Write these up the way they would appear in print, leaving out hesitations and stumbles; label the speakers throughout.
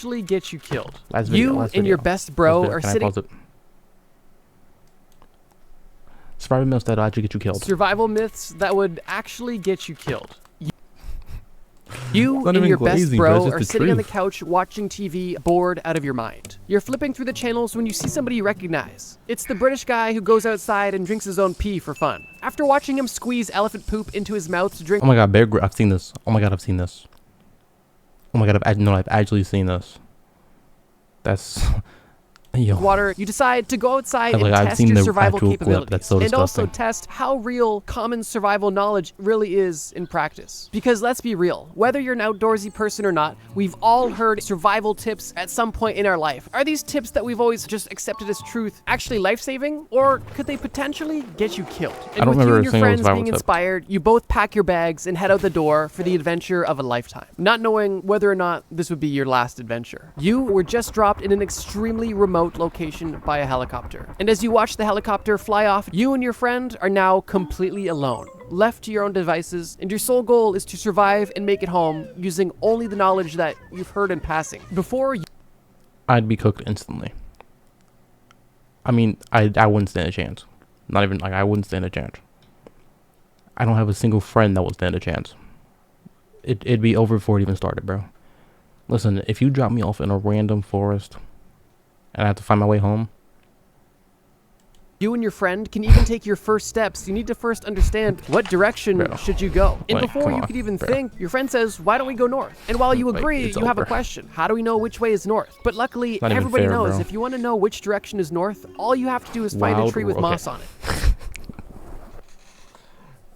Speaker 1: actually get you killed.
Speaker 2: Last video,
Speaker 1: You
Speaker 2: last
Speaker 1: and your
Speaker 2: video.
Speaker 1: best bro are
Speaker 2: Can I
Speaker 1: sitting.
Speaker 2: pause it? Survival myths that'll actually get you killed.
Speaker 1: Survival myths that would actually get you killed. You
Speaker 2: Not
Speaker 1: and
Speaker 2: even
Speaker 1: your best
Speaker 2: glazing, bro, it's
Speaker 1: bro
Speaker 2: just
Speaker 1: are
Speaker 2: the
Speaker 1: sitting on the
Speaker 2: truth.
Speaker 1: couch watching TV, bored out of your mind. You're flipping through the channels when you see somebody you recognize. It's the British guy who goes outside and drinks his own pee for fun. After watching him squeeze elephant poop into his mouth to drink
Speaker 2: Oh my god, I've seen this. Oh my god, I've seen this. Oh my god, I've actually seen this. That's yo.
Speaker 1: water, you decide to go outside and
Speaker 2: I've
Speaker 1: test
Speaker 2: seen
Speaker 1: your
Speaker 2: the
Speaker 1: survival
Speaker 2: actual clip.
Speaker 1: capabilities.
Speaker 2: That's so
Speaker 1: and also
Speaker 2: disgusting.
Speaker 1: test how real common survival knowledge really is in practice. Because let's be real, whether you're an outdoorsy person or not, we've all heard survival tips at some point in our life. Are these tips that we've always just accepted as truth actually life-saving? Or could they potentially get you killed? And
Speaker 2: I don't
Speaker 1: with you
Speaker 2: remember
Speaker 1: and
Speaker 2: a
Speaker 1: your
Speaker 2: single
Speaker 1: friends
Speaker 2: survival
Speaker 1: being
Speaker 2: tip.
Speaker 1: inspired, you both pack your bags and head out the door for the adventure of a lifetime, not knowing whether or not this would be your last adventure. You were just dropped in an extremely remote location by a helicopter. And as you watch the helicopter fly off, you and your friend are now completely alone, left to your own devices, and your sole goal is to survive and make it home using only the knowledge that you've heard in passing. Before you
Speaker 2: I'd be cooked instantly. I mean, I wouldn't stand a chance. Not even like I wouldn't stand a chance. I don't have a single friend that would stand a chance. It'd be over before it even started, bro. Listen, if you drop me off in a random forest and I have to find my way home,
Speaker 1: You and your friend can even take your first steps. You need to first understand what direction
Speaker 2: Bro.
Speaker 1: should you go. And
Speaker 2: Like,
Speaker 1: before
Speaker 2: come
Speaker 1: you
Speaker 2: on,
Speaker 1: could even
Speaker 2: bro.
Speaker 1: think, your friend says, why don't we go north? And while you
Speaker 2: Like,
Speaker 1: agree,
Speaker 2: it's
Speaker 1: you have a
Speaker 2: over.
Speaker 1: question. How do we know which way is north? But luckily,
Speaker 2: not even
Speaker 1: everybody
Speaker 2: fair,
Speaker 1: knows
Speaker 2: bro.
Speaker 1: if you want to know which direction is north, all you have to do is find a
Speaker 2: Wild
Speaker 1: tree with
Speaker 2: okay.
Speaker 1: moss on it.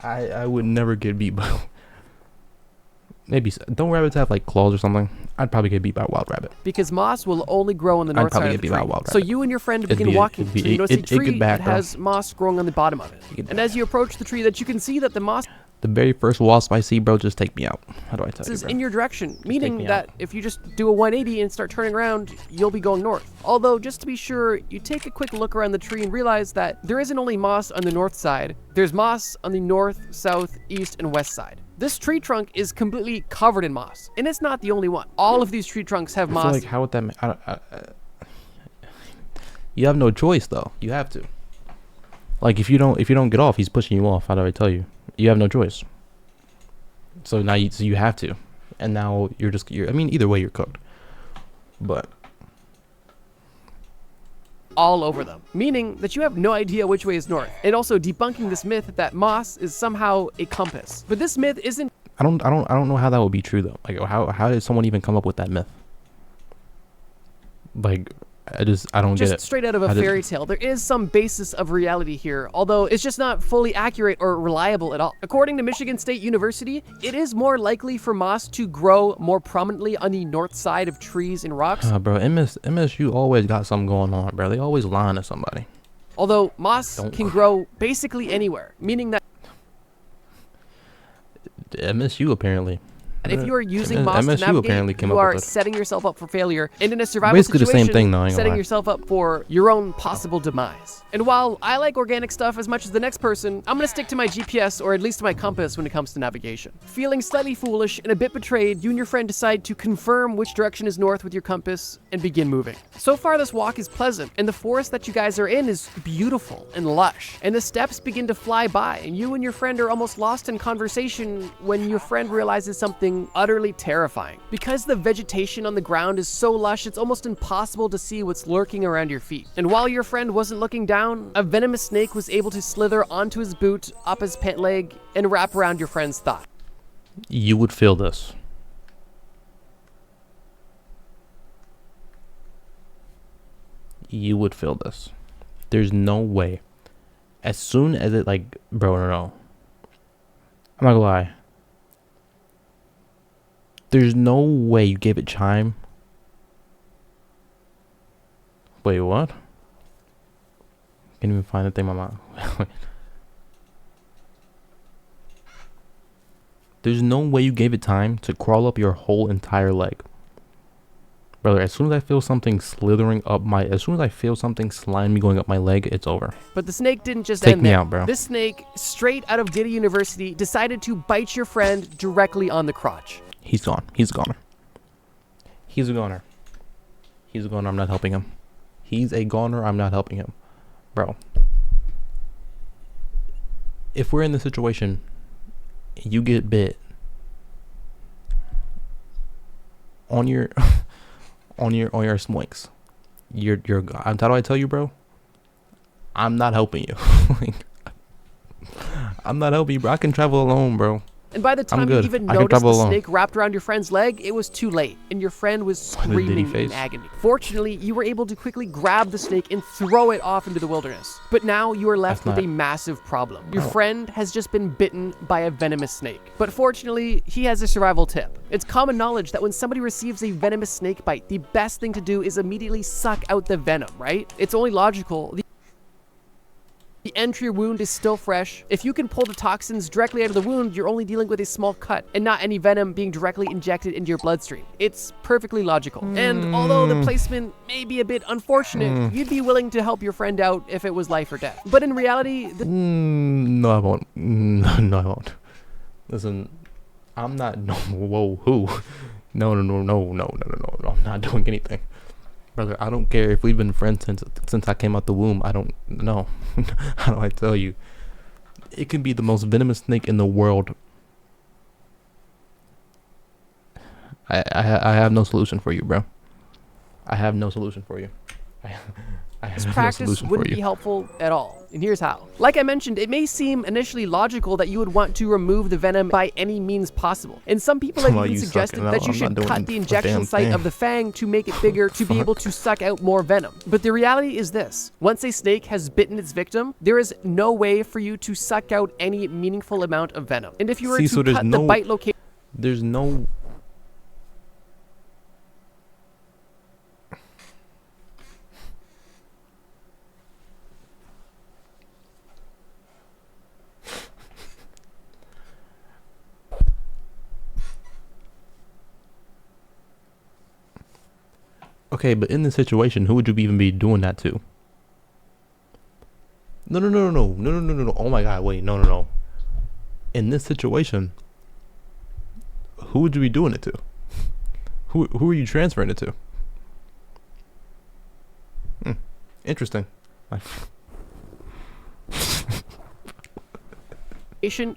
Speaker 2: I would never get beat by. Maybe don't rabbits have like claws or something? I'd probably get beat by a wild rabbit.
Speaker 1: Because moss will only grow on the north
Speaker 2: probably
Speaker 1: side of
Speaker 2: get
Speaker 1: the
Speaker 2: beat by a
Speaker 1: tree.
Speaker 2: wild
Speaker 1: So
Speaker 2: rabbit.
Speaker 1: you and your friend
Speaker 2: It'd
Speaker 1: begin
Speaker 2: be-
Speaker 1: walking
Speaker 2: it'd be-
Speaker 1: till you notice a
Speaker 2: it'd get
Speaker 1: tree
Speaker 2: back,
Speaker 1: that
Speaker 2: bro.
Speaker 1: has moss growing on the bottom of it.
Speaker 2: get
Speaker 1: And as you approach the tree, that you can see that the moss
Speaker 2: The very first wasp I see, bro, just take me out. How do I tell you,
Speaker 1: is
Speaker 2: bro?
Speaker 1: in your direction,
Speaker 2: take
Speaker 1: meaning
Speaker 2: me
Speaker 1: that
Speaker 2: out.
Speaker 1: if you just do a 180 and start turning around, you'll be going north. Although, just to be sure, you take a quick look around the tree and realize that there isn't only moss on the north side, there's moss on the north, south, east, and west side. This tree trunk is completely covered in moss, and it's not the only one. All of these tree trunks have
Speaker 2: I feel
Speaker 1: moss.
Speaker 2: like how would that? You have no choice though. You have to. Like if you don't get off, he's pushing you off. How do I tell you? You have no choice. So now you have to, and now you're. I mean, either way, you're cooked. But
Speaker 1: all over them, meaning that you have no idea which way is north, and also debunking this myth that moss is somehow a compass. But this myth isn't
Speaker 2: I don't know how that would be true though. Like how did someone even come up with that myth? Like I don't get
Speaker 1: just
Speaker 2: it.
Speaker 1: straight out of a
Speaker 2: How did-
Speaker 1: fairy tale. There is some basis of reality here, although it's just not fully accurate or reliable at all. According to Michigan State University, it is more likely for moss to grow more prominently on the north side of trees and rocks,
Speaker 2: Bro, MSU always got something going on, bro. They always lying to somebody.
Speaker 1: although moss
Speaker 2: Don't-
Speaker 1: can grow basically anywhere, meaning that
Speaker 2: MSU apparently.
Speaker 1: if you are using
Speaker 2: M-
Speaker 1: moss to
Speaker 2: MSU apparently
Speaker 1: navigate,
Speaker 2: came
Speaker 1: you
Speaker 2: up
Speaker 1: are
Speaker 2: with it.
Speaker 1: setting yourself up for failure, and in a survival
Speaker 2: Basically the same
Speaker 1: situation,
Speaker 2: thing, though, I ain't gonna
Speaker 1: setting
Speaker 2: lie.
Speaker 1: yourself up for your own possible demise. And while I like organic stuff as much as the next person, I'm gonna stick to my GPS, or at least to my compass when it comes to navigation. Feeling slightly foolish and a bit betrayed, you and your friend decide to confirm which direction is north with your compass and begin moving. So far, this walk is pleasant, and the forest that you guys are in is beautiful and lush. And the steps begin to fly by, and you and your friend are almost lost in conversation when your friend realizes something utterly terrifying. Because the vegetation on the ground is so lush, it's almost impossible to see what's lurking around your feet. And while your friend wasn't looking down, a venomous snake was able to slither onto his boot, up his pant leg, and wrap around your friend's thigh.
Speaker 2: You would feel this. You would feel this. There's no way. As soon as it like, bro, no. I'm not gonna lie. There's no way you gave it chime. Wait, what? Can't even find the thing in my mouth. There's no way you gave it time to crawl up your whole entire leg. Brother, as soon as I feel something slithering up as soon as I feel something slimy going up my leg, it's over.
Speaker 1: But the snake didn't just
Speaker 2: Take
Speaker 1: end
Speaker 2: me
Speaker 1: there.
Speaker 2: out, bro.
Speaker 1: This snake, straight out of Diddy University, decided to bite your friend directly on the crotch.
Speaker 2: He's gone. He's a goner. He's a goner. He's a goner. I'm not helping him. He's a goner. I'm not helping him. Bro. If we're in the situation, you get bit on your on your smoinks. How do I tell you, bro? I'm not helping you. I'm not helping you, bro. I can travel alone, bro.
Speaker 1: And by the time you even noticed the snake wrapped around your friend's leg, it was too late, and your friend was screaming in agony. Fortunately, you were able to quickly grab the snake and throw it off into the wilderness. But now you are left with a massive problem. Your friend has just been bitten by a venomous snake. But fortunately, he has a survival tip. It's common knowledge that when somebody receives a venomous snake bite, the best thing to do is immediately suck out the venom, right? It's only logical. The entry wound is still fresh. If you can pull the toxins directly out of the wound, you're only dealing with a small cut and not any venom being directly injected into your bloodstream. It's perfectly logical. And although the placement may be a bit unfortunate, you'd be willing to help your friend out if it was life or death. But in reality,
Speaker 2: no, I won't. No, I won't. Listen, I'm not. No, whoa, who? No. I'm not doing anything. Brother, I don't care if we've been friends since I came out the womb. I don't know. How do I tell you? It can be the most venomous snake in the world. I have no solution for you, bro. I have no solution for you.
Speaker 1: This practice wouldn't be helpful at all, and here's how. Like I mentioned, it may seem initially logical that you would want to remove the venom by any means possible, and some people have even suggested that you should cut the injection site of the fang to make it bigger to be able to suck out more venom. But the reality is this: once a snake has bitten its victim, there is no way for you to suck out any meaningful amount of venom. And if you were to cut the bite location,
Speaker 2: there's no. Okay, but in this situation, who would you even be doing that to? No. Oh my God, wait, no. In this situation, who would you be doing it to? Who are you transferring it to? Interesting.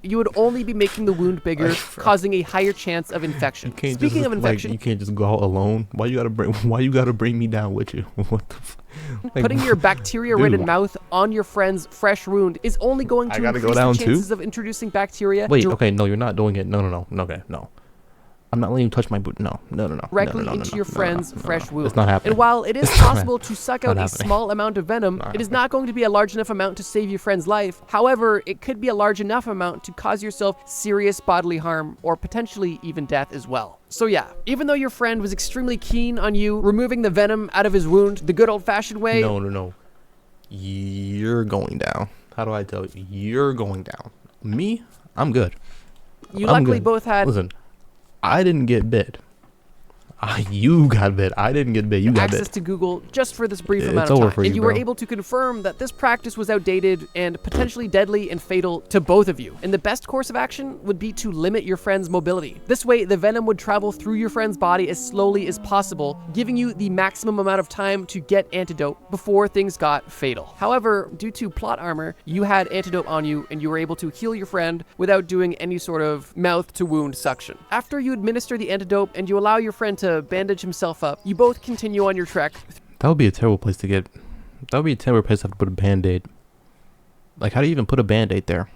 Speaker 1: you would only be making the wound bigger, causing a higher chance of infection. Speaking of infection,
Speaker 2: you can't just go out alone. Why you gotta bring me down with you? What the
Speaker 1: putting your bacteria-ridden mouth on your friend's fresh wound is only going to increase the chances of introducing bacteria.
Speaker 2: Wait, okay, no, you're not doing it. No. Okay, no. I'm not letting you touch my boot. No.
Speaker 1: Directly into your friend's fresh wound.
Speaker 2: It's not happening.
Speaker 1: And while it is possible to suck out a small amount of venom, it is not going to be a large enough amount to save your friend's life. However, it could be a large enough amount to cause yourself serious bodily harm or potentially even death as well. So yeah, even though your friend was extremely keen on you removing the venom out of his wound the good old-fashioned way...
Speaker 2: No. You're going down. How do I tell you? You're going down. Me? I'm good.
Speaker 1: You luckily both had...
Speaker 2: Listen. I didn't get bit. You got bit. I didn't get bit. You got bit.
Speaker 1: Access to Google just for this brief amount of time. And you were able to confirm that this practice was outdated and potentially deadly and fatal to both of you. And the best course of action would be to limit your friend's mobility. This way, the venom would travel through your friend's body as slowly as possible, giving you the maximum amount of time to get antidote before things got fatal. However, due to plot armor, you had antidote on you and you were able to heal your friend without doing any sort of mouth-to-wound suction. After you administer the antidote and you allow your friend to bandage himself up, you both continue on your trek.
Speaker 2: That would be a terrible place to get. That would be a terrible place to have to put a band-aid. Like, how do you even put a band-aid there?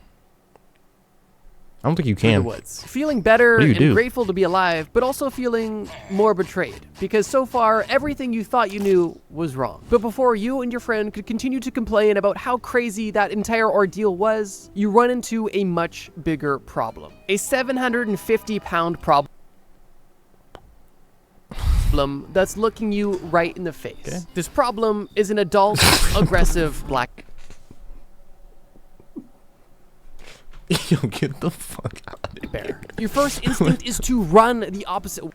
Speaker 2: I don't think you can.
Speaker 1: The woods. Feeling better and grateful to be alive, but also feeling more betrayed, because so far everything you thought you knew was wrong. But before you and your friend could continue to complain about how crazy that entire ordeal was, you run into a much bigger problem. A 750-pound problem that's looking you right in the face. Okay. This problem is an adult, aggressive black
Speaker 2: Yo, get the fuck out of
Speaker 1: bear. Your first instinct is to run the opposite way.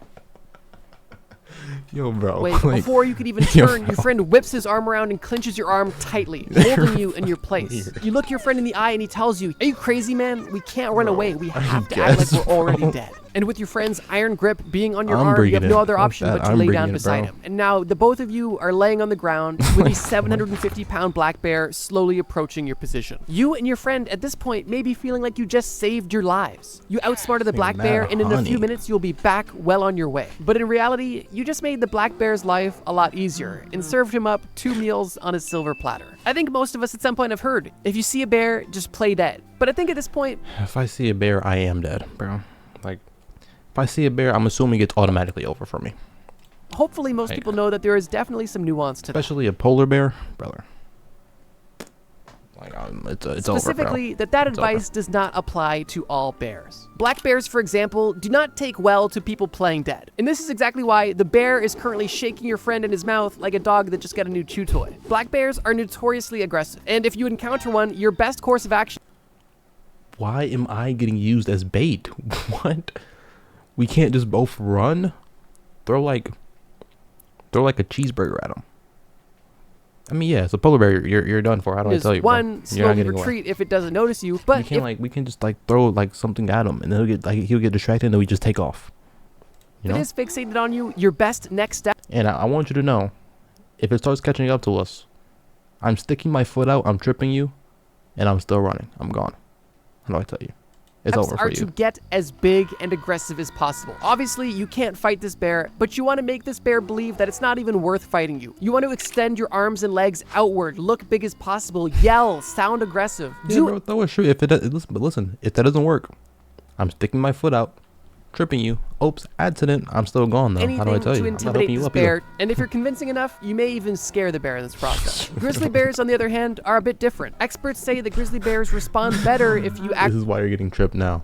Speaker 2: Yo, bro.
Speaker 1: Wait, before you could even turn, your friend whips his arm around and clinches your arm tightly, holding you in your place. You look your friend in the eye and he tells you, "Are you crazy, man? We can't run away. We have to act like we're already dead." And with your friend's iron grip being on your
Speaker 2: I'm
Speaker 1: arm, you
Speaker 2: bringing
Speaker 1: have
Speaker 2: it.
Speaker 1: no other
Speaker 2: Fuck
Speaker 1: option
Speaker 2: that.
Speaker 1: but to
Speaker 2: I'm
Speaker 1: lay
Speaker 2: bringing
Speaker 1: down
Speaker 2: it,
Speaker 1: beside
Speaker 2: bro.
Speaker 1: him. And now the both of you are laying on the ground with a 750-pound black bear slowly approaching your position. You and your friend at this point may be feeling like you just saved your lives. You outsmarted the black bear, and in a few minutes you'll be back well on your way. But in reality, you just made the black bear's life a lot easier and served him up 2 meals on a silver platter. I think most of us at some point have heard, if you see a bear, just play dead. But I think at this point,
Speaker 2: If I see a bear, I am dead, bro. Like, if I see a bear, I'm assuming it's automatically over for me.
Speaker 1: hopefully most people know that there is definitely some nuance to that.
Speaker 2: Especially a polar bear, brother. Like, it's over, bro.
Speaker 1: Specifically, that advice does not apply to all bears. Black bears, for example, do not take well to people playing dead. And this is exactly why the bear is currently shaking your friend in his mouth like a dog that just got a new chew toy. Black bears are notoriously aggressive, and if you encounter one, your best course of action...
Speaker 2: Why am I getting used as bait? What? We can't just both run? Throw like a cheeseburger at him. I mean, yeah, it's a polar bear. You're done for. How do I tell you, bro?
Speaker 1: One, slowly retreat if it doesn't notice you, but
Speaker 2: we can just like throw like something at him, and then he'll get distracted, and then we just take off. You know?
Speaker 1: If it is fixated on you, your best next step...
Speaker 2: And I want you to know, if it starts catching up to us, I'm sticking my foot out, I'm tripping you, and I'm still running. I'm gone. How do I tell you? It's over for you.
Speaker 1: To get as big and aggressive as possible. Obviously, you can't fight this bear, but you want to make this bear believe that it's not even worth fighting you. You want to extend your arms and legs outward, look big as possible, yell, sound aggressive.
Speaker 2: Yeah, bro, throw a shoe. If it does, listen, if that doesn't work, I'm sticking my foot out, tripping you. Oops, accident. I'm still gone though. How do I tell you?
Speaker 1: To
Speaker 2: I'm not
Speaker 1: intimidate
Speaker 2: helping you
Speaker 1: this
Speaker 2: up
Speaker 1: bear,
Speaker 2: either.
Speaker 1: and if you're convincing enough, you may even scare the bear in this process. Grizzly bears, on the other hand, are a bit different. Experts say that grizzly bears respond better if you
Speaker 2: This is why you're getting tripped now.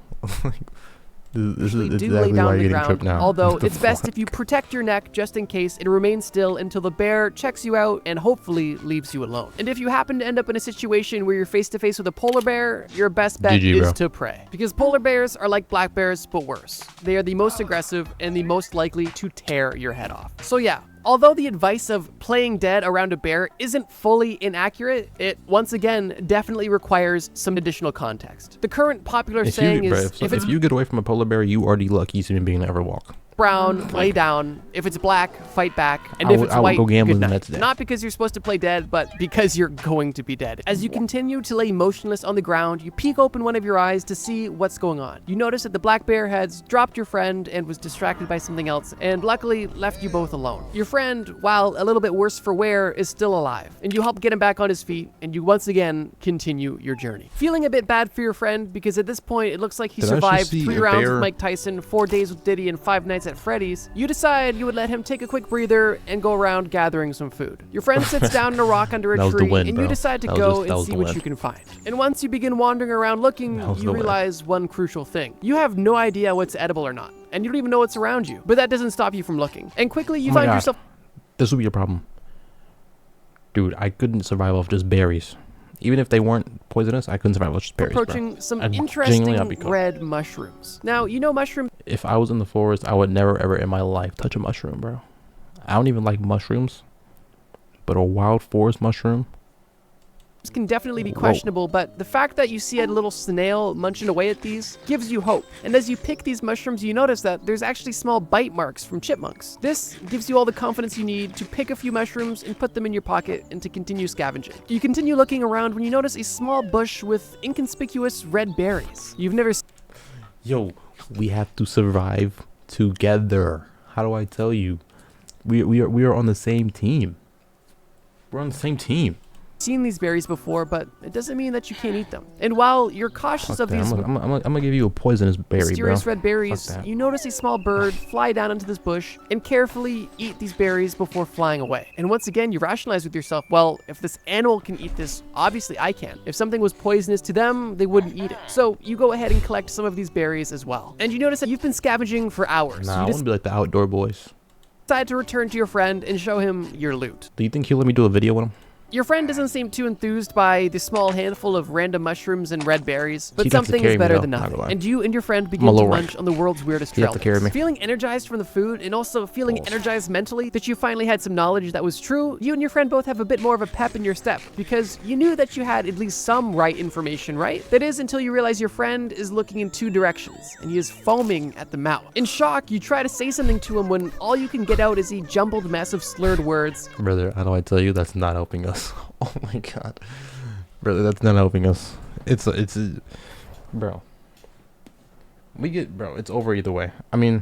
Speaker 2: This is
Speaker 1: do
Speaker 2: exactly
Speaker 1: lay
Speaker 2: why
Speaker 1: down
Speaker 2: you're
Speaker 1: the
Speaker 2: getting
Speaker 1: ground,
Speaker 2: tripped now.
Speaker 1: although
Speaker 2: What the
Speaker 1: it's best
Speaker 2: fuck?
Speaker 1: if you protect your neck just in case and remain still until the bear checks you out and hopefully leaves you alone. And if you happen to end up in a situation where you're face to face with a polar bear, your best bet
Speaker 2: GG,
Speaker 1: is
Speaker 2: bro.
Speaker 1: to pray. Because polar bears are like black bears, but worse. They are the most aggressive and the most likely to tear your head off. So yeah, although the advice of playing dead around a bear isn't fully inaccurate, it, once again, definitely requires some additional context. The current popular saying is,
Speaker 2: if you get away from a polar bear, you are the luckiest human being to ever walk.
Speaker 1: brown, lay down. If it's black, fight back. And if it's white,
Speaker 2: go gambling
Speaker 1: good
Speaker 2: the
Speaker 1: night.
Speaker 2: next day.
Speaker 1: Not because you're supposed to play dead, but because you're going to be dead. As you continue to lay motionless on the ground, you peek open one of your eyes to see what's going on. You notice that the black bear has dropped your friend and was distracted by something else, and luckily left you both alone. Your friend, while a little bit worse for wear, is still alive, and you help get him back on his feet, and you once again continue your journey. Feeling a bit bad for your friend, because at this point it looks like he survived 3 rounds with Mike Tyson, 4 days with Diddy, and 5 nights at Freddy's, you decide you would let him take a quick breather and go around gathering some food. Your friend sits down on a rock under a tree, and you decide to go and see what you can find. And once you begin wandering around looking, you realize one crucial thing. You have no idea what's edible or not, and you don't even know what's around you. But that doesn't stop you from looking. And quickly you find yourself...
Speaker 2: This would be a problem. Dude, I couldn't survive off just berries. Even if they weren't poisonous, I couldn't survive off just berries,
Speaker 1: approaching some interesting red mushrooms. Now, you know mushrooms...
Speaker 2: If I was in the forest, I would never ever in my life touch a mushroom, bro. I don't even like mushrooms. But a wild forest mushroom...
Speaker 1: can definitely be questionable, but the fact that you see a little snail munching away at these gives you hope. And as you pick these mushrooms, you notice that there's actually small bite marks from chipmunks. This gives you all the confidence you need to pick a few mushrooms and put them in your pocket and to continue scavenging. You continue looking around when you notice a small bush with inconspicuous red berries. You've never...
Speaker 2: Yo, we have to survive together. How do I tell you? We are on the same team. We're on the same team.
Speaker 1: Seen these berries before, but it doesn't mean that you can't eat them. And while you're cautious of these
Speaker 2: I'm gonna give you a poisonous berry,
Speaker 1: mysterious
Speaker 2: bro.
Speaker 1: red berries, you notice a small bird fly down into this bush and carefully eat these berries before flying away. And once again, you rationalize with yourself, well, if this animal can eat this, obviously I can. If something was poisonous to them, they wouldn't eat it. So you go ahead and collect some of these berries as well. And you notice that you've been scavenging for hours.
Speaker 2: Nah, I want to be like the outdoor boys.
Speaker 1: Decide to return to your friend and show him your loot.
Speaker 2: Do you think he'll let me do a video with him?
Speaker 1: Your friend doesn't seem too enthused by the small handful of random mushrooms and red berries, but
Speaker 2: He got to
Speaker 1: something
Speaker 2: carry
Speaker 1: is
Speaker 2: me,
Speaker 1: better
Speaker 2: though,
Speaker 1: than
Speaker 2: not
Speaker 1: nothing.
Speaker 2: gonna lie.
Speaker 1: And you and your friend
Speaker 2: a
Speaker 1: begin to
Speaker 2: low
Speaker 1: munch
Speaker 2: rank.
Speaker 1: on the world's weirdest
Speaker 2: He has to
Speaker 1: trail
Speaker 2: carry
Speaker 1: mix.
Speaker 2: me.
Speaker 1: Feeling energized from the food and also feeling energized mentally that you finally had some knowledge that was true, you and your friend both have a bit more of a pep in your step because you knew that you had at least some right information, right? That is until you realize your friend is looking in two directions and he is foaming at the mouth. In shock, you try to say something to him when all you can get out is a jumbled mess of slurred words.
Speaker 2: Brother, how do I tell you that's not helping us? Oh my god. Brother, that's not helping us. Bro. It's over either way. I mean,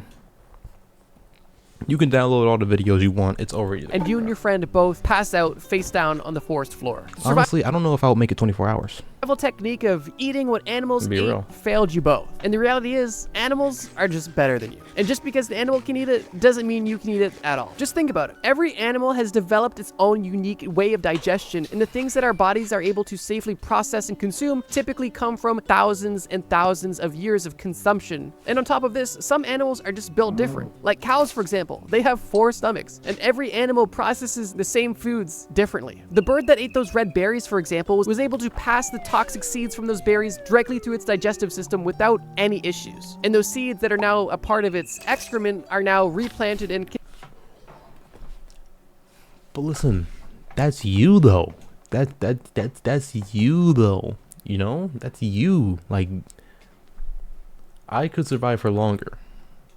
Speaker 2: you can download all the videos you want. It's over either way.
Speaker 1: And you and your friend both pass out face down on the forest floor.
Speaker 2: Honestly, I don't know if I would make it 24 hours.
Speaker 1: Survival technique of eating what animals
Speaker 2: Be
Speaker 1: eat
Speaker 2: real.
Speaker 1: failed you both. And the reality is, animals are just better than you. And just because the animal can eat it doesn't mean you can eat it at all. Just think about it. Every animal has developed its own unique way of digestion, and the things that our bodies are able to safely process and consume typically come from thousands and thousands of years of consumption. And on top of this, some animals are just built different. Like cows, for example, they have 4 stomachs, and every animal processes the same foods differently. The bird that ate those red berries, for example, was able to pass the toxic seeds from those berries directly through its digestive system without any issues. And those seeds that are now a part of its excrement are now replanted and
Speaker 2: But listen, that's you though. That's you though. You know? That's you. Like, I could survive for longer.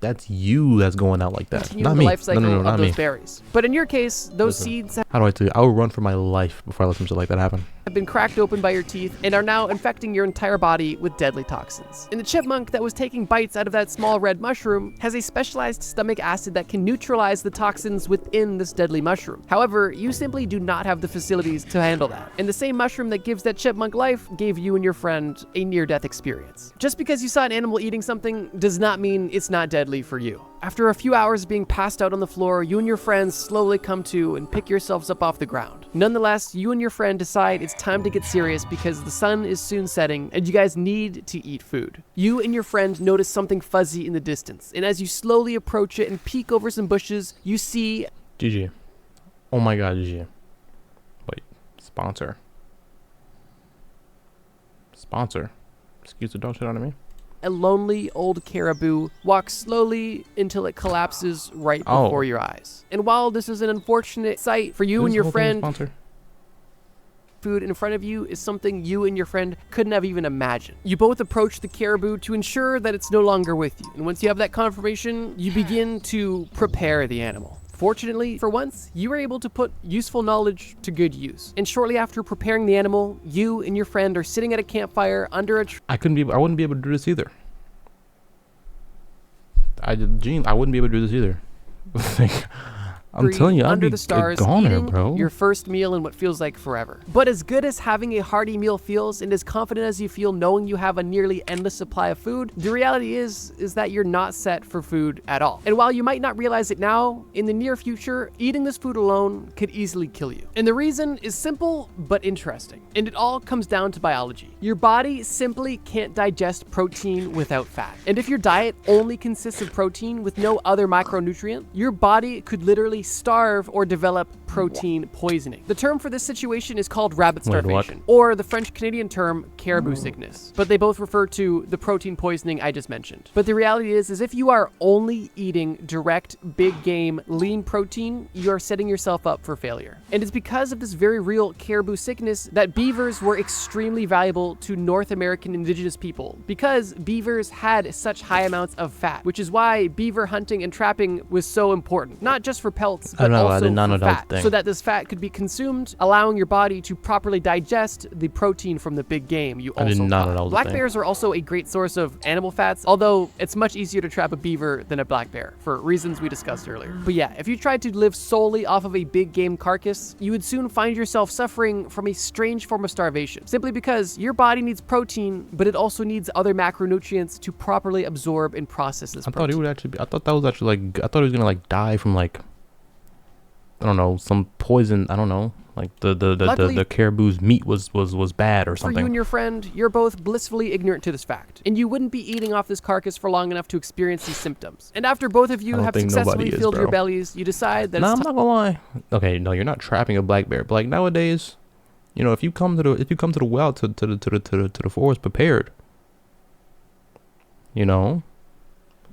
Speaker 2: That's you that's going out like that.
Speaker 1: continue
Speaker 2: Not
Speaker 1: the
Speaker 2: me.
Speaker 1: life cycle
Speaker 2: No,
Speaker 1: of
Speaker 2: not
Speaker 1: those
Speaker 2: me.
Speaker 1: berries. But in your case, those
Speaker 2: Listen.
Speaker 1: seeds
Speaker 2: How do I tell you? I would run for my life before I let some shit like that happen.
Speaker 1: have been cracked open by your teeth and are now infecting your entire body with deadly toxins. And the chipmunk that was taking bites out of that small red mushroom has a specialized stomach acid that can neutralize the toxins within this deadly mushroom. However, you simply do not have the facilities to handle that. And the same mushroom that gives that chipmunk life gave you and your friend a near-death experience. Just because you saw an animal eating something does not mean it's not deadly for you. After a few hours being passed out on the floor, you and your friends slowly come to and pick yourselves up off the ground. Nonetheless, you and your friend decide it's time to get serious because the sun is soon setting and you guys need to eat food. You and your friend notice something fuzzy in the distance, and as you slowly approach it and peek over some bushes, you see
Speaker 2: GG. Oh my god, GG. Wait. Sponsor. Sponsor. Excuse the dog shit out of me.
Speaker 1: a lonely old caribou walk slowly until it collapses right before your eyes. And while this is an unfortunate sight for you and your friend, food in front of you is something you and your friend couldn't have even imagined. You both approach the caribou to ensure that it's no longer with you. And once you have that confirmation, you begin to prepare the animal. Fortunately, for once, you were able to put useful knowledge to good use. And shortly after preparing the animal, you and your friend are sitting at a campfire under a tree.
Speaker 2: I wouldn't be able to do this either. I wouldn't be able to do this either. Like, I'm telling you, I'd
Speaker 1: under
Speaker 2: be
Speaker 1: the stars,
Speaker 2: a goner,
Speaker 1: eating
Speaker 2: bro.
Speaker 1: your first meal in what feels like forever. But as good as having a hearty meal feels, and as confident as you feel knowing you have a nearly endless supply of food, the reality is that you're not set for food at all. And while you might not realize it now, in the near future, eating this food alone could easily kill you. And the reason is simple but interesting, and it all comes down to biology. Your body simply can't digest protein without fat. And if your diet only consists of protein with no other micronutrient, your body could literally starve or develop protein poisoning. The term for this situation is called rabbit starvation, or the French-Canadian term caribou sickness. But they both refer to the protein poisoning I just mentioned. But the reality is if you are only eating direct, big game, lean protein, you are setting yourself up for failure. And it's because of this very real caribou sickness that beavers were extremely valuable to North American indigenous people, because beavers had such high amounts of fat, which is why beaver hunting and trapping was so important. Not just for pelts, but also for fat, so that this fat could be consumed, allowing your body to properly digest the protein from the big game you also caught. Black bears are also a great source of animal fats, although it's much easier to trap a beaver than a black bear, for reasons we discussed earlier. But yeah, if you tried to live solely off of a big game carcass, you would soon find yourself suffering from a strange form of starvation, simply because your body needs protein, but it also needs other macronutrients to properly absorb and process this protein.
Speaker 2: I thought he would actually be, I thought he was gonna like die from like, I don't know, some poison, I don't know, Like the caribou's meat was bad or
Speaker 1: For you
Speaker 2: something.
Speaker 1: and your friend, you're both blissfully ignorant to this fact, and you wouldn't be eating off this carcass for long enough to experience these symptoms. And after both of you
Speaker 2: don't
Speaker 1: have
Speaker 2: think
Speaker 1: successfully
Speaker 2: nobody is,
Speaker 1: filled your
Speaker 2: bro.
Speaker 1: bellies, you decide that
Speaker 2: Nah,
Speaker 1: it's
Speaker 2: I'm not gonna lie. Okay, no, you're not trapping a black bear. But like nowadays, you know, if you come to the wild to the forest prepared, you know,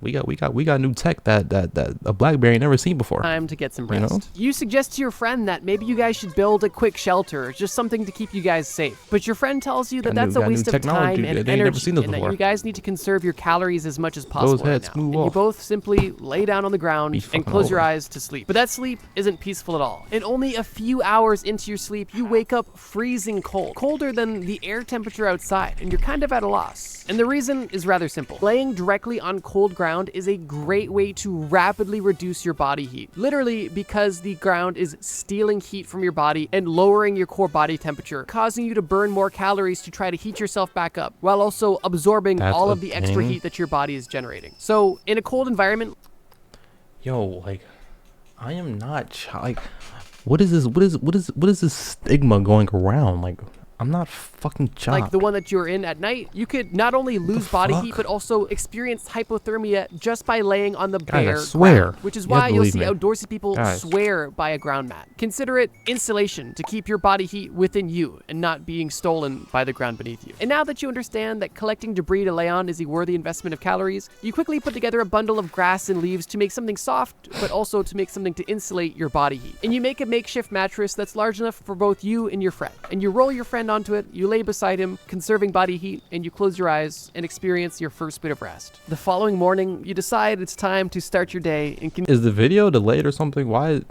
Speaker 2: we got new tech that a black bear ain't never seen before.
Speaker 1: time to get some
Speaker 2: You know?
Speaker 1: rest. You suggest to your friend that maybe you guys should build a quick shelter, just something to keep you guys safe. But your friend tells you that that's a
Speaker 2: got new
Speaker 1: waste of
Speaker 2: technology.
Speaker 1: time and
Speaker 2: They ain't never
Speaker 1: energy,
Speaker 2: seen this
Speaker 1: and that
Speaker 2: before.
Speaker 1: you guys need to conserve your calories as much as possible right
Speaker 2: heads
Speaker 1: now.
Speaker 2: move
Speaker 1: And you
Speaker 2: off.
Speaker 1: both simply lay down on the ground
Speaker 2: Be
Speaker 1: and
Speaker 2: fucking
Speaker 1: close your
Speaker 2: over.
Speaker 1: eyes to sleep. But that sleep isn't peaceful at all. And only a few hours into your sleep, you wake up freezing cold, colder than the air temperature outside, and you're kind of at a loss. And the reason is rather simple. Laying directly on cold ground is a great way to rapidly reduce your body heat. Literally because the ground is stealing heat from your body and lowering your core body temperature, causing you to burn more calories to try to heat yourself back up, while also absorbing
Speaker 2: That's
Speaker 1: all
Speaker 2: a
Speaker 1: of the extra
Speaker 2: thing?
Speaker 1: heat that your body is generating. So in a cold environment,
Speaker 2: Yo, like, I am not like, what is this? What is this stigma going around? Like, I'm not fucking chopped.
Speaker 1: like the one that you're in at night, you could not only lose body heat,
Speaker 2: fuck?
Speaker 1: but also experience hypothermia just by laying on the
Speaker 2: Guys, I
Speaker 1: bare
Speaker 2: swear.
Speaker 1: ground, which is
Speaker 2: You have
Speaker 1: why
Speaker 2: to
Speaker 1: you'll
Speaker 2: believe
Speaker 1: see
Speaker 2: me.
Speaker 1: outdoorsy people
Speaker 2: Guys.
Speaker 1: swear by a ground mat. Consider it insulation to keep your body heat within you and not being stolen by the ground beneath you. And now that you understand that collecting debris to lay on is a worthy investment of calories, you quickly put together a bundle of grass and leaves to make something soft, but also to make something to insulate your body heat. And you make a makeshift mattress that's large enough for both you and your friend. And you roll your friend onto it, you lay beside him, conserving body heat, and you close your eyes and experience your first bit of rest. The following morning, you decide it's time to start your day and
Speaker 2: Is the video delayed or something? Why?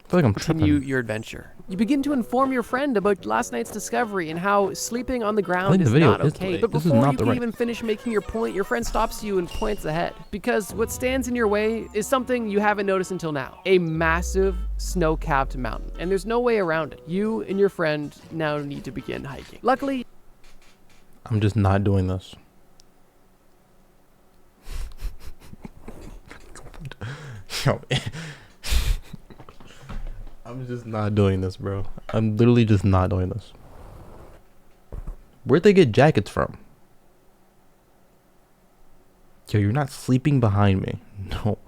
Speaker 2: I feel like I'm
Speaker 1: continue
Speaker 2: tripping.
Speaker 1: your adventure. You begin to inform your friend about last night's discovery and how sleeping on the ground
Speaker 2: think
Speaker 1: is
Speaker 2: the video
Speaker 1: not
Speaker 2: is
Speaker 1: okay.
Speaker 2: delayed.
Speaker 1: But
Speaker 2: This is
Speaker 1: before
Speaker 2: not
Speaker 1: you
Speaker 2: the
Speaker 1: can
Speaker 2: right-
Speaker 1: even finish making your point, your friend stops you and points ahead. Because what stands in your way is something you haven't noticed until now. A massive snow-capped mountain. And there's no way around it. You and your friend now need to begin hiking. Luckily,
Speaker 2: I'm just not doing this. Yo, I'm just not doing this, bro. I'm literally just not doing this. Where'd they get jackets from? Yo, you're not sleeping behind me. No.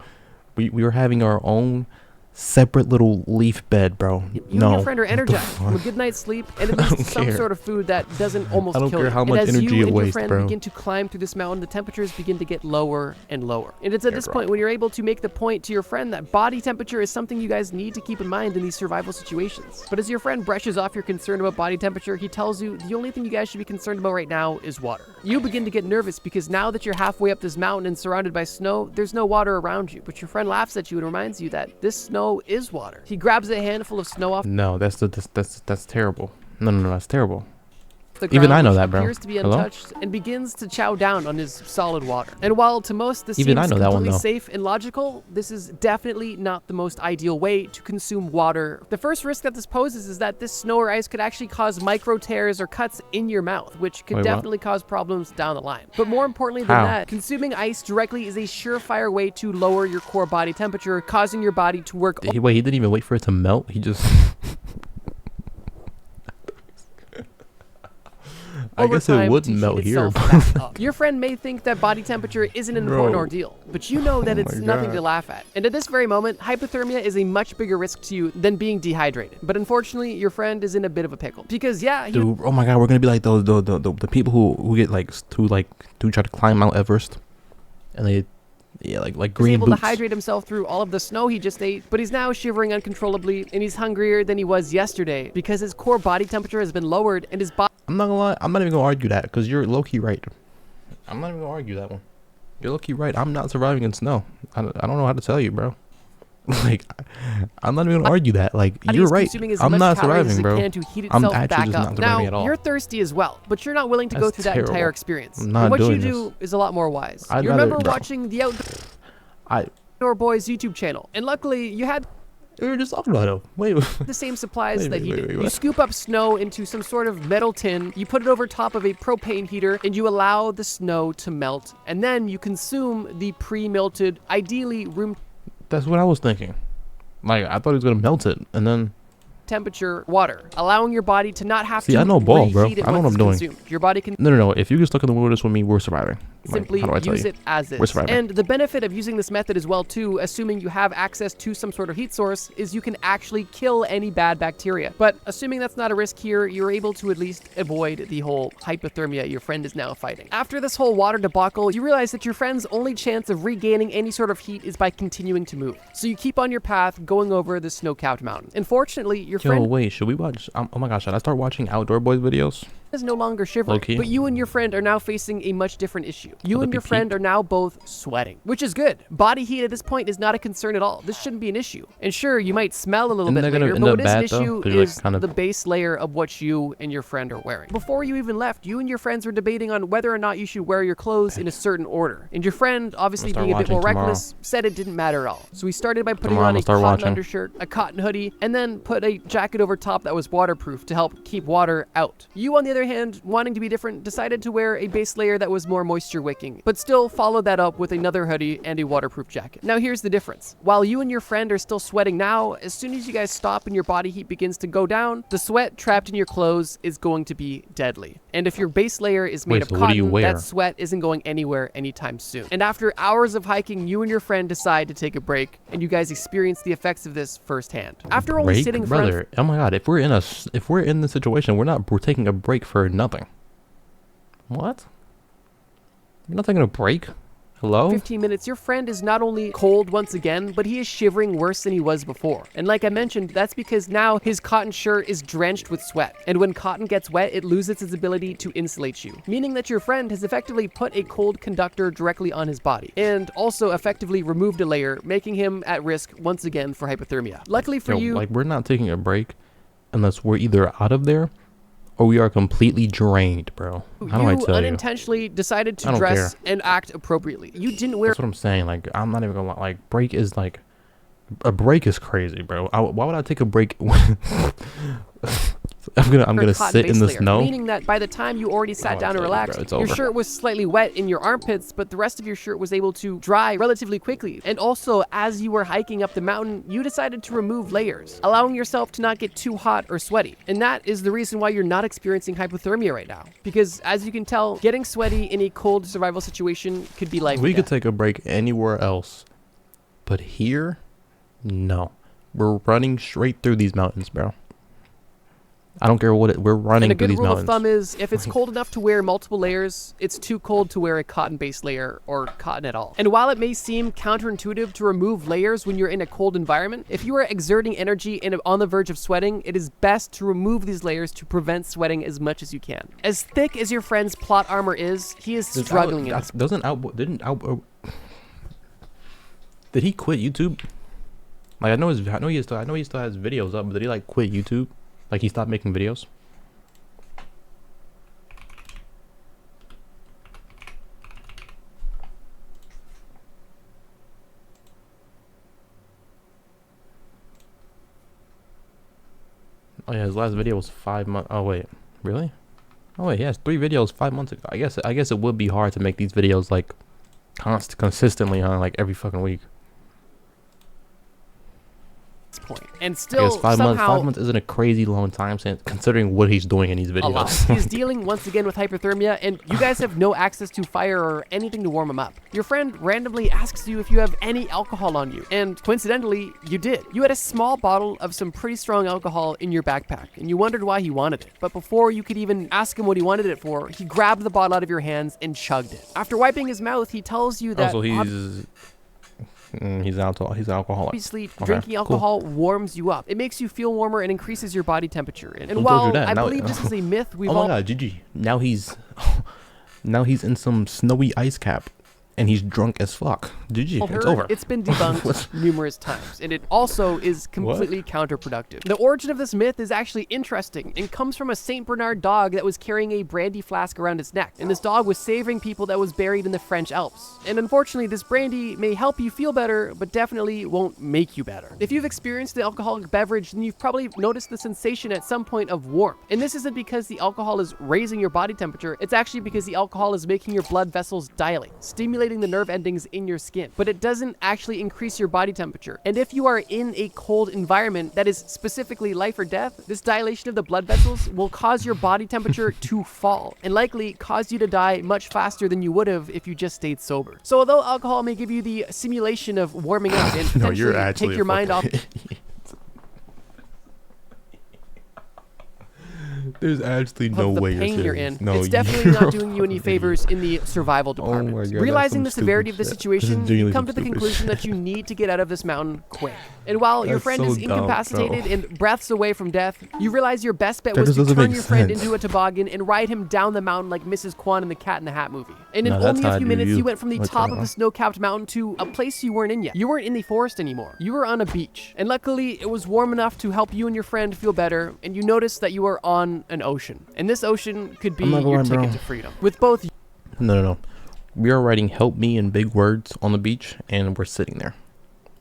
Speaker 2: We were having our own separate little leaf bed, bro.
Speaker 1: you
Speaker 2: No.
Speaker 1: and your friend are
Speaker 2: What the
Speaker 1: energized
Speaker 2: fuck?
Speaker 1: from a good night's sleep and at
Speaker 2: I
Speaker 1: least
Speaker 2: don't
Speaker 1: some
Speaker 2: care.
Speaker 1: sort of food that doesn't almost
Speaker 2: I don't
Speaker 1: kill
Speaker 2: care
Speaker 1: you.
Speaker 2: how
Speaker 1: And
Speaker 2: much
Speaker 1: as
Speaker 2: energy
Speaker 1: you
Speaker 2: it
Speaker 1: and your
Speaker 2: wastes,
Speaker 1: friend
Speaker 2: bro.
Speaker 1: begin to climb through this mountain, the temperatures begin to get lower and lower. And it's at
Speaker 2: Yeah,
Speaker 1: this
Speaker 2: bro.
Speaker 1: point when you're able to make the point to your friend that body temperature is something you guys need to keep in mind in these survival situations. But as your friend brushes off your concern about body temperature, he tells you the only thing you guys should be concerned about right now is water. You begin to get nervous because now that you're halfway up this mountain and surrounded by snow, there's no water around you. But your friend laughs at you and reminds you that this snow is water. He grabs a handful of snow off
Speaker 2: No, that's terrible. No, that's terrible.
Speaker 1: the
Speaker 2: Even
Speaker 1: ground,
Speaker 2: I know
Speaker 1: which
Speaker 2: that, bro.
Speaker 1: appears to be
Speaker 2: Hello?
Speaker 1: untouched, and begins to chow down on his solid water. And while to most this
Speaker 2: Even I
Speaker 1: seems
Speaker 2: know that one,
Speaker 1: completely
Speaker 2: though.
Speaker 1: safe and logical, this is definitely not the most ideal way to consume water. The first risk that this poses is that this snow or ice could actually cause micro tears or cuts in your mouth, which could
Speaker 2: Wait, what?
Speaker 1: definitely cause problems down the line. But more importantly than
Speaker 2: How?
Speaker 1: that, consuming ice directly is a surefire way to lower your core body temperature, causing your body to work
Speaker 2: He didn't even wait for it to melt. He just. I guess it
Speaker 1: overtime
Speaker 2: wouldn't
Speaker 1: to
Speaker 2: melt
Speaker 1: heat
Speaker 2: here,
Speaker 1: itself
Speaker 2: but
Speaker 1: back up. Your friend may think that body temperature isn't an
Speaker 2: Bro.
Speaker 1: important ordeal, but you know that
Speaker 2: Oh
Speaker 1: it's
Speaker 2: my
Speaker 1: nothing
Speaker 2: God.
Speaker 1: to laugh at. And at this very moment, hypothermia is a much bigger risk to you than being dehydrated. But unfortunately, your friend is in a bit of a pickle. Because yeah, he
Speaker 2: dude, oh my god, we're gonna be like those the people who get like to try to climb Mount Everest, and they like
Speaker 1: was
Speaker 2: green
Speaker 1: able
Speaker 2: boots.
Speaker 1: to hydrate himself through all of the snow he just ate, but he's now shivering uncontrollably, and he's hungrier than he was yesterday because his core body temperature has been lowered and his body
Speaker 2: I'm not gonna lie, I'm not even gonna argue that because you're low key right. I'm not even gonna argue that one. You're low key right. I'm not surviving in snow. I don't know how to tell you, bro. Like, I'm not even gonna argue that. Like, you're
Speaker 1: is
Speaker 2: right.
Speaker 1: consuming as
Speaker 2: I'm
Speaker 1: much
Speaker 2: not
Speaker 1: calories as
Speaker 2: surviving,
Speaker 1: it
Speaker 2: bro.
Speaker 1: can to heat
Speaker 2: I'm
Speaker 1: itself
Speaker 2: actually
Speaker 1: back
Speaker 2: just
Speaker 1: up.
Speaker 2: not surviving
Speaker 1: Now,
Speaker 2: at all.
Speaker 1: you're thirsty as well, but you're not willing to go
Speaker 2: That's
Speaker 1: through that
Speaker 2: terrible.
Speaker 1: entire experience.
Speaker 2: I'm not
Speaker 1: And what you
Speaker 2: doing
Speaker 1: do is a lot more wise.
Speaker 2: I'd
Speaker 1: You
Speaker 2: rather-
Speaker 1: remember
Speaker 2: bro.
Speaker 1: watching the
Speaker 2: I
Speaker 1: Outdoor Boys YouTube channel, and luckily you had
Speaker 2: we were just talking about it. Wait.
Speaker 1: the same supplies
Speaker 2: Wait,
Speaker 1: that he
Speaker 2: wait,
Speaker 1: did.
Speaker 2: wait,
Speaker 1: You
Speaker 2: what?
Speaker 1: scoop up snow into some sort of metal tin, you put it over top of a propane heater, and you allow the snow to melt, and then you consume the pre-melted, ideally room
Speaker 2: That's what I was thinking. Like, I thought he was gonna melt it, and then...
Speaker 1: temperature water, allowing your body to not have
Speaker 2: See,
Speaker 1: to
Speaker 2: I know ball, bro.
Speaker 1: reheat it
Speaker 2: I know
Speaker 1: once
Speaker 2: what I'm
Speaker 1: it's
Speaker 2: doing.
Speaker 1: consumed. Your body can
Speaker 2: No. If you get stuck in the wilderness with me, we're surviving.
Speaker 1: simply
Speaker 2: How do I tell
Speaker 1: use
Speaker 2: you?
Speaker 1: it as
Speaker 2: We're
Speaker 1: is.
Speaker 2: surviving.
Speaker 1: And the benefit of using this method as well too, assuming you have access to some sort of heat source, is you can actually kill any bad bacteria. But assuming that's not a risk here, you're able to at least avoid the whole hypothermia your friend is now fighting. After this whole water debacle, you realize that your friend's only chance of regaining any sort of heat is by continuing to move. So you keep on your path going over the snow-capped mountain. Unfortunately, your
Speaker 2: Yo,
Speaker 1: friend
Speaker 2: wait, should we watch... oh my gosh, should I start watching Outdoor Boys videos?
Speaker 1: is no longer shivering,
Speaker 2: Low-key.
Speaker 1: but you and your friend are now facing a much different issue. You
Speaker 2: Would
Speaker 1: and
Speaker 2: it
Speaker 1: your
Speaker 2: be
Speaker 1: friend
Speaker 2: peak?
Speaker 1: are now both sweating, which is good. Body heat at this point is not a concern at all. This shouldn't be an issue. And sure, you might smell a little
Speaker 2: Isn't
Speaker 1: bit
Speaker 2: that gonna
Speaker 1: later,
Speaker 2: end
Speaker 1: but
Speaker 2: up
Speaker 1: what is an
Speaker 2: bad, though?
Speaker 1: issue
Speaker 2: 'Cause you're, like,
Speaker 1: is
Speaker 2: kind of-
Speaker 1: the base layer of what you and your friend are wearing. Before you even left, you and your friends were debating on whether or not you should wear your clothes in a certain order. And your friend, obviously
Speaker 2: start
Speaker 1: being a bit more
Speaker 2: watching tomorrow.
Speaker 1: reckless, said it didn't matter at all. So we started by putting
Speaker 2: Tomorrow
Speaker 1: on
Speaker 2: I'm
Speaker 1: a
Speaker 2: gonna start
Speaker 1: cotton
Speaker 2: watching.
Speaker 1: undershirt, a cotton hoodie, and then put a jacket over top that was waterproof to help keep water out. You, on the other hand, wanting to be different, decided to wear a base layer that was more moisture wicking, but still followed that up with another hoodie and a waterproof jacket. Now here's the difference. While you and your friend are still sweating now, as soon as you guys stop and your body heat begins to go down, the sweat trapped in your clothes is going to be deadly. And if your base layer is made
Speaker 2: Wait,
Speaker 1: of
Speaker 2: so what do you
Speaker 1: cotton,
Speaker 2: wear?
Speaker 1: that sweat isn't going anywhere anytime soon. And after hours of hiking, you and your friend decide to take a break, and you guys experience the effects of this firsthand. After only
Speaker 2: Break?
Speaker 1: sitting for
Speaker 2: Brother, oh my god, if we're in this situation, we're taking a break for nothing. What? You're not taking a break? Hello?
Speaker 1: 15 minutes, your friend is not only cold once again, but he is shivering worse than he was before. And like I mentioned, that's because now his cotton shirt is drenched with sweat. And when cotton gets wet, it loses its ability to insulate you, meaning that your friend has effectively put a cold conductor directly on his body, and also effectively removed a layer, making him at risk once again for hypothermia. Luckily for
Speaker 2: Yo,
Speaker 1: you,
Speaker 2: like, we're not taking a break unless we're either out of there or we are completely drained, bro. How do I
Speaker 1: you
Speaker 2: tell you?
Speaker 1: unintentionally decided
Speaker 2: I
Speaker 1: to
Speaker 2: don't
Speaker 1: dress
Speaker 2: care.
Speaker 1: and act appropriately. You didn't wear
Speaker 2: That's what I'm saying. Like, I'm not even gonna lie. Like, break is like... A break is crazy, bro. Why would I take a break when... I'm gonna
Speaker 1: cotton
Speaker 2: sit in
Speaker 1: base
Speaker 2: the
Speaker 1: layer,
Speaker 2: snow?
Speaker 1: meaning that by the time you already sat
Speaker 2: Oh,
Speaker 1: down and
Speaker 2: it's over, bro.
Speaker 1: relaxed,
Speaker 2: It's
Speaker 1: your
Speaker 2: over.
Speaker 1: shirt was slightly wet in your armpits, but the rest of your shirt was able to dry relatively quickly. And also, as you were hiking up the mountain, you decided to remove layers, allowing yourself to not get too hot or sweaty. And that is the reason why you're not experiencing hypothermia right now. Because as you can tell, getting sweaty in a cold survival situation could be life
Speaker 2: We
Speaker 1: or
Speaker 2: could
Speaker 1: death.
Speaker 2: take a break anywhere else, but here, no. We're running straight through these mountains, bro. I don't care what we're running
Speaker 1: And a
Speaker 2: through
Speaker 1: good
Speaker 2: these
Speaker 1: rule
Speaker 2: mountains.
Speaker 1: of thumb is, if it's cold enough to wear multiple layers, it's too cold to wear a cotton-based layer or cotton at all. And while it may seem counterintuitive to remove layers when you're in a cold environment, if you are exerting energy and on the verge of sweating, it is best to remove these layers to prevent sweating as much as you can. As thick as your friend's plot armor is, he is struggling in this.
Speaker 2: Did he quit YouTube? Like, I know he still has videos up, but did he like quit YouTube? Like, he stopped making videos? Oh yeah, his last video was 5 months. Oh wait, really? Oh wait, he has 3 videos 5 months ago. I guess it would be hard to make these videos like consistently on like every fucking week.
Speaker 1: Point. And
Speaker 2: I
Speaker 1: still,
Speaker 2: guess 5 months.
Speaker 1: somehow,
Speaker 2: 5 months isn't a crazy long time since considering what he's doing in these
Speaker 1: a lot.
Speaker 2: videos.
Speaker 1: He's dealing once again with hypothermia, and you guys have no access to fire or anything to warm him up. Your friend randomly asks you if you have any alcohol on you, and coincidentally, you did. You had a small bottle of some pretty strong alcohol in your backpack, and you wondered why he wanted it. But before you could even ask him what he wanted it for, he grabbed the bottle out of your hands and chugged it. After wiping his mouth, he tells you that
Speaker 2: Also, he's alcoholic.
Speaker 1: obviously
Speaker 2: Okay,
Speaker 1: drinking
Speaker 2: cool.
Speaker 1: alcohol warms you up. It makes you feel warmer and increases your body temperature. And
Speaker 2: Who told
Speaker 1: while
Speaker 2: you that?
Speaker 1: I
Speaker 2: Now-
Speaker 1: believe this is a myth, we've
Speaker 2: Oh my
Speaker 1: all
Speaker 2: god, GG. Now he's in some snowy ice cap and he's drunk as fuck. GG.
Speaker 1: heard.
Speaker 2: It's over.
Speaker 1: It's been debunked numerous times, and it also is completely counterproductive. The origin of this myth is actually interesting and comes from a St. Bernard dog that was carrying a brandy flask around its neck, and this dog was saving people that was buried in the French Alps. And unfortunately, this brandy may help you feel better, but definitely won't make you better. If you've experienced an alcoholic beverage, then you've probably noticed the sensation at some point of warmth. And this isn't because the alcohol is raising your body temperature, it's actually because the alcohol is making your blood vessels dilate, stimulating stimulating the nerve endings in your skin, but it doesn't actually increase your body temperature. And if you are in a cold environment that is specifically life or death, this dilation of the blood vessels will cause your body temperature to fall and likely cause you to die much faster than you would have if you just stayed sober. So although alcohol may give you the simulation of warming up and potentially take your mind off
Speaker 2: There's actually no
Speaker 1: the
Speaker 2: way
Speaker 1: pain
Speaker 2: you're
Speaker 1: in,
Speaker 2: no,
Speaker 1: it's definitely not doing you any favors in the survival department.
Speaker 2: my God,
Speaker 1: Realizing the
Speaker 2: that's some
Speaker 1: severity of the
Speaker 2: stupid shit.
Speaker 1: situation,
Speaker 2: This is
Speaker 1: you
Speaker 2: genuinely
Speaker 1: come to
Speaker 2: some
Speaker 1: the
Speaker 2: stupid
Speaker 1: conclusion that you need to get out of this mountain quick. And while your
Speaker 2: That's
Speaker 1: friend
Speaker 2: so
Speaker 1: is
Speaker 2: dumb,
Speaker 1: incapacitated
Speaker 2: bro.
Speaker 1: and breaths away from death, you realize your best bet
Speaker 2: That
Speaker 1: was
Speaker 2: just
Speaker 1: to
Speaker 2: doesn't
Speaker 1: turn
Speaker 2: make
Speaker 1: your friend
Speaker 2: sense.
Speaker 1: into a toboggan and ride him down the mountain like Mrs. Kwan in the Cat in the Hat movie. And in
Speaker 2: No, that's
Speaker 1: only
Speaker 2: how
Speaker 1: a
Speaker 2: I
Speaker 1: few
Speaker 2: do
Speaker 1: minutes,
Speaker 2: you.
Speaker 1: you went from the
Speaker 2: What's
Speaker 1: top
Speaker 2: going
Speaker 1: of
Speaker 2: on?
Speaker 1: the snow-capped mountain to a place you weren't in yet. You weren't in the forest anymore. You were on a beach. And luckily, it was warm enough to help you and your friend feel better, and you noticed that you were on an ocean. And this ocean could be
Speaker 2: I'm not gonna
Speaker 1: your
Speaker 2: lie,
Speaker 1: ticket
Speaker 2: bro.
Speaker 1: to freedom. With both
Speaker 2: No. We are writing "help me" in big words on the beach, and we're sitting there.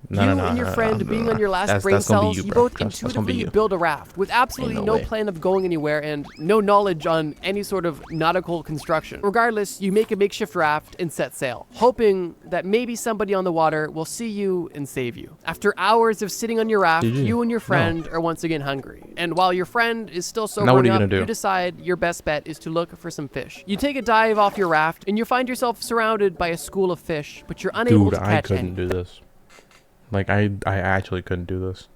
Speaker 1: you and your friend being on your last brain
Speaker 2: that's gonna be
Speaker 1: cells,
Speaker 2: you,
Speaker 1: you
Speaker 2: bro.
Speaker 1: both
Speaker 2: That's gonna be
Speaker 1: intuitively
Speaker 2: you.
Speaker 1: build a raft with absolutely
Speaker 2: Ain't
Speaker 1: no
Speaker 2: no way.
Speaker 1: plan of going anywhere and no knowledge on any sort of nautical construction. Regardless, you make a makeshift raft and set sail, hoping that maybe somebody on the water will see you and save you. After hours of sitting on your raft,
Speaker 2: GG.
Speaker 1: you and your
Speaker 2: No.
Speaker 1: friend are once again hungry. And while your friend is still
Speaker 2: Now
Speaker 1: sobering
Speaker 2: what are you
Speaker 1: up,
Speaker 2: gonna do?
Speaker 1: you decide your best bet is to look for some fish. You take a dive off your raft and you find yourself surrounded by a school of fish, but you're unable
Speaker 2: Dude,
Speaker 1: to
Speaker 2: I
Speaker 1: catch any.
Speaker 2: couldn't do this. Like, I actually couldn't do this.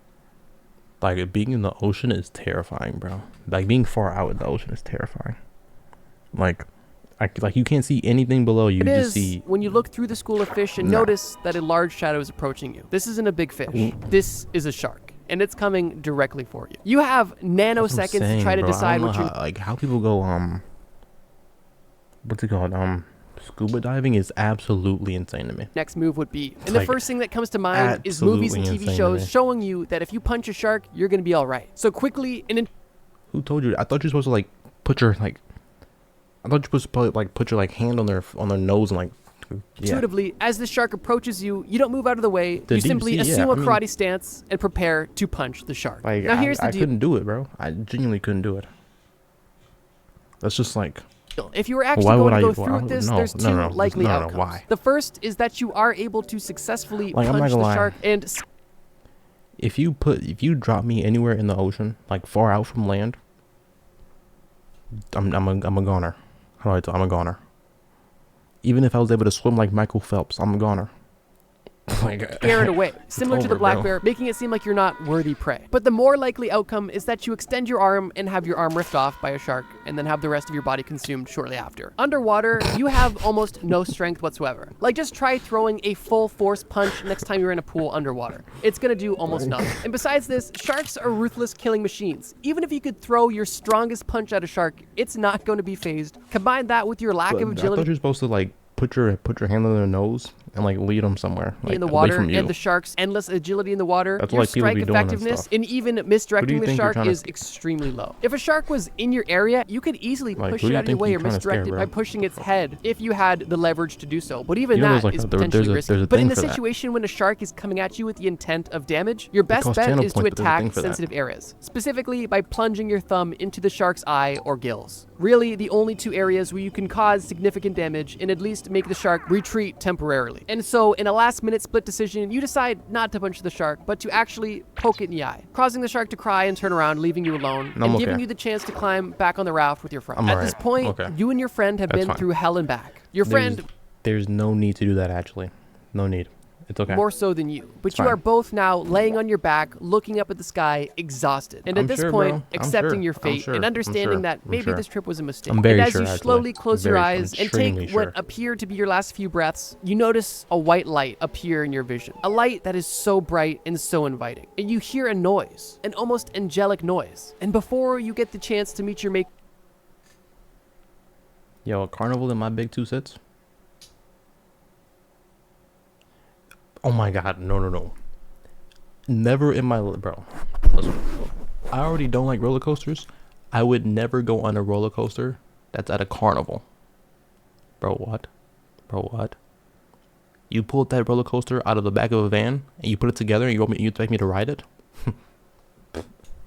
Speaker 2: Like, being in the ocean is terrifying, bro. Like, being far out in the ocean is terrifying. Like you can't see anything below you.
Speaker 1: It
Speaker 2: You
Speaker 1: is
Speaker 2: just see.
Speaker 1: when you look through the school of fish and
Speaker 2: Nah.
Speaker 1: notice that a large shadow is approaching you. This isn't a big fish. This is a shark, and it's coming directly for you. You have
Speaker 2: That's what I'm
Speaker 1: nanoseconds to
Speaker 2: saying,
Speaker 1: try to
Speaker 2: bro. I
Speaker 1: decide
Speaker 2: don't
Speaker 1: what
Speaker 2: know
Speaker 1: you're.
Speaker 2: how people go what's it called? Scuba diving is absolutely insane to me.
Speaker 1: Next move would be. And the
Speaker 2: Like,
Speaker 1: first thing that comes to mind is movies and
Speaker 2: absolutely
Speaker 1: TV
Speaker 2: insane to
Speaker 1: shows
Speaker 2: me.
Speaker 1: showing you that if you punch a shark, you're going to be all right. So quickly and
Speaker 2: Who told you? I thought you were supposed to like put your like. I thought you were supposed to like put your like hand on their nose and like. Yeah.
Speaker 1: intuitively, as the shark approaches you, you don't move out of the way.
Speaker 2: The
Speaker 1: You
Speaker 2: deep
Speaker 1: simply
Speaker 2: sea, yeah,
Speaker 1: assume
Speaker 2: I
Speaker 1: a
Speaker 2: mean-
Speaker 1: karate stance and prepare to punch the shark.
Speaker 2: Like,
Speaker 1: Now here's the
Speaker 2: I
Speaker 1: deal.
Speaker 2: couldn't do it, bro. I genuinely couldn't do it. That's just like.
Speaker 1: If you were actually
Speaker 2: Why would
Speaker 1: going to
Speaker 2: I-
Speaker 1: go through
Speaker 2: why-
Speaker 1: with this,
Speaker 2: no,
Speaker 1: there's
Speaker 2: no,
Speaker 1: two
Speaker 2: no,
Speaker 1: likely
Speaker 2: no, no,
Speaker 1: outcomes.
Speaker 2: why?
Speaker 1: The first is that you are able to successfully
Speaker 2: Like, I'm not
Speaker 1: punch
Speaker 2: gonna
Speaker 1: the
Speaker 2: lie.
Speaker 1: shark and
Speaker 2: If you drop me anywhere in the ocean, like far out from land, I'm a goner. How do I tell? I'm a goner. Even if I was able to swim like Michael Phelps, I'm a goner. Like,
Speaker 1: scare it away, similar to the
Speaker 2: over,
Speaker 1: black
Speaker 2: bro.
Speaker 1: bear, making it seem like you're not worthy prey. But the more likely outcome is that you extend your arm and have your arm ripped off by a shark and then have the rest of your body consumed shortly after. Underwater, you have almost no strength whatsoever. Like, just try throwing a full force punch next time you're in a pool underwater. It's gonna do almost nothing. And besides this, sharks are ruthless killing machines. Even if you could throw your strongest punch at a shark, it's not going to be phased. Combine that with your lack
Speaker 2: But
Speaker 1: of
Speaker 2: I thought
Speaker 1: agility
Speaker 2: you were supposed to like put your hand on their nose and like lead them somewhere, like
Speaker 1: in the
Speaker 2: away
Speaker 1: water
Speaker 2: from you.
Speaker 1: and the shark's endless agility in the water,
Speaker 2: That's
Speaker 1: your
Speaker 2: what, like, people
Speaker 1: strike
Speaker 2: be doing and
Speaker 1: effectiveness
Speaker 2: stuff.
Speaker 1: and even misdirecting
Speaker 2: you
Speaker 1: the
Speaker 2: think you're
Speaker 1: shark
Speaker 2: trying to-
Speaker 1: is extremely low. If a shark was in your area, you could easily
Speaker 2: Like,
Speaker 1: push
Speaker 2: who
Speaker 1: it
Speaker 2: do you
Speaker 1: out of your
Speaker 2: think
Speaker 1: way
Speaker 2: you're
Speaker 1: or
Speaker 2: trying to scare,
Speaker 1: misdirect it by
Speaker 2: bro?
Speaker 1: pushing its head if you had the leverage to do so. But even
Speaker 2: You know,
Speaker 1: that
Speaker 2: there's, like,
Speaker 1: is
Speaker 2: there's
Speaker 1: potentially
Speaker 2: a
Speaker 1: risky. But in
Speaker 2: thing
Speaker 1: the
Speaker 2: for that.
Speaker 1: situation when a shark is coming at you with the intent of damage, your best
Speaker 2: costs
Speaker 1: bet
Speaker 2: channel
Speaker 1: is to
Speaker 2: points, but there's a thing
Speaker 1: attack
Speaker 2: for that.
Speaker 1: sensitive areas, specifically by plunging your thumb into the shark's eye or gills. Really, the only two areas where you can cause significant damage and at least make the shark retreat temporarily. And so, in a last-minute split decision, you decide not to punch the shark, but to actually poke it in the eye, causing the shark to cry and turn around, leaving you alone,
Speaker 2: No,
Speaker 1: and
Speaker 2: I'm
Speaker 1: giving
Speaker 2: okay.
Speaker 1: you the chance to climb back on the raft with your friend.
Speaker 2: I'm
Speaker 1: At
Speaker 2: alright.
Speaker 1: this point,
Speaker 2: Okay.
Speaker 1: you and your friend have
Speaker 2: That's
Speaker 1: been
Speaker 2: fine.
Speaker 1: through hell and back. Your friend
Speaker 2: There's no need to do that, actually. No need. It's okay.
Speaker 1: more so than you, but
Speaker 2: It's
Speaker 1: you
Speaker 2: fine.
Speaker 1: are both now laying on your back, looking up at the sky, exhausted. And at
Speaker 2: I'm
Speaker 1: this
Speaker 2: sure,
Speaker 1: point,
Speaker 2: bro. I'm
Speaker 1: accepting
Speaker 2: sure.
Speaker 1: your
Speaker 2: I'm
Speaker 1: fate
Speaker 2: sure.
Speaker 1: and
Speaker 2: I'm
Speaker 1: understanding
Speaker 2: sure.
Speaker 1: that
Speaker 2: I'm
Speaker 1: maybe
Speaker 2: sure.
Speaker 1: this trip was a mistake.
Speaker 2: I'm very
Speaker 1: and as
Speaker 2: sure,
Speaker 1: you
Speaker 2: actually.
Speaker 1: slowly close your
Speaker 2: I'm
Speaker 1: eyes and
Speaker 2: extremely
Speaker 1: take what
Speaker 2: sure.
Speaker 1: appear to be your last few breaths, you notice a white light appear in your vision. A light that is so bright and so inviting. And you hear a noise, an almost angelic noise. And before you get the chance to meet your mate,
Speaker 2: Yo, a carnival in my big two sits? Oh my god, no. Never in my bro. Listen, I already don't like roller coasters. I would never go on a roller coaster that's at a carnival. Bro, what? You pulled that roller coaster out of the back of a van and you put it together and you expect me to ride it?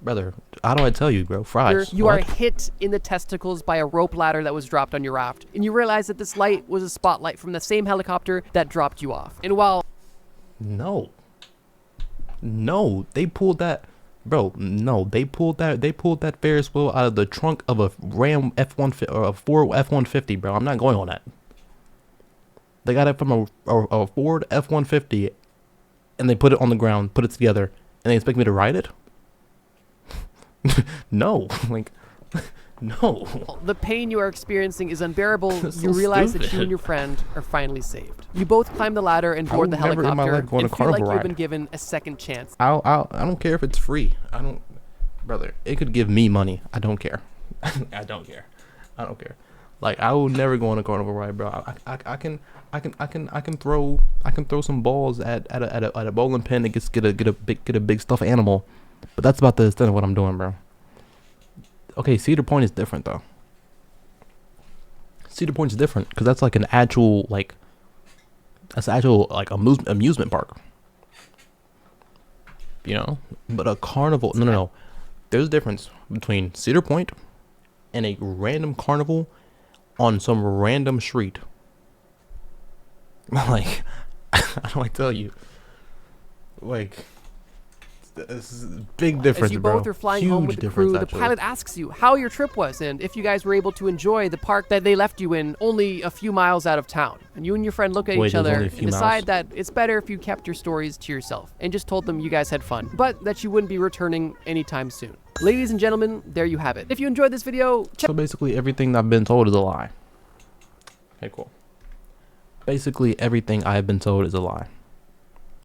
Speaker 2: Brother, how do I tell you, bro? Fries.
Speaker 1: You are
Speaker 2: What?
Speaker 1: hit in the testicles by a rope ladder that was dropped on your raft, and you realize that this light was a spotlight from the same helicopter that dropped you off. And while
Speaker 2: No. No, they pulled that, bro. No, they pulled that Ferris wheel out of the trunk of a Ram F150 or a Ford F150, bro. I'm not going on that. They got it from a Ford F150, and they put it on the ground, put it together, and they expect me to ride it? No, like, no.
Speaker 1: the pain you are experiencing is unbearable,
Speaker 2: That's
Speaker 1: you
Speaker 2: so
Speaker 1: realize that you
Speaker 2: stupid.
Speaker 1: and your friend are finally saved. You both climb the ladder and board the
Speaker 2: would never in my
Speaker 1: helicopter
Speaker 2: life go on
Speaker 1: and
Speaker 2: a
Speaker 1: feel like
Speaker 2: carnival
Speaker 1: you've been
Speaker 2: ride.
Speaker 1: given a second chance.
Speaker 2: I don't care if it's free. I don't, brother. It could give me money. I don't care. I don't care. I don't care. Like, I will never go on a carnival ride, bro. I can throw some balls at a bowling pin and get a big stuffed animal, but that's about the extent of what I'm doing, bro. Okay, Cedar Point is different though. Cedar Point's different because that's like an actual amusement park. You know, but a carnival, no. There's a difference between Cedar Point and a random carnival on some random street. Like, how do I tell you? Like, this is a big difference,
Speaker 1: As you
Speaker 2: bro.
Speaker 1: both are flying
Speaker 2: Huge
Speaker 1: home with the
Speaker 2: difference,
Speaker 1: crew, the
Speaker 2: actually.
Speaker 1: pilot asks you how your trip was and if you guys were able to enjoy the park that they left you in only a few miles out of town. And you and your friend look at
Speaker 2: Wait,
Speaker 1: each
Speaker 2: there's
Speaker 1: other
Speaker 2: only a
Speaker 1: and
Speaker 2: few
Speaker 1: decide
Speaker 2: miles?
Speaker 1: that it's better if you kept your stories to yourself and just told them you guys had fun, but that you wouldn't be returning anytime soon. Ladies and gentlemen, there you have it. If you enjoyed this video, check
Speaker 2: So basically, everything I've been told is a lie. Okay, cool. Basically, everything I have been told is a lie.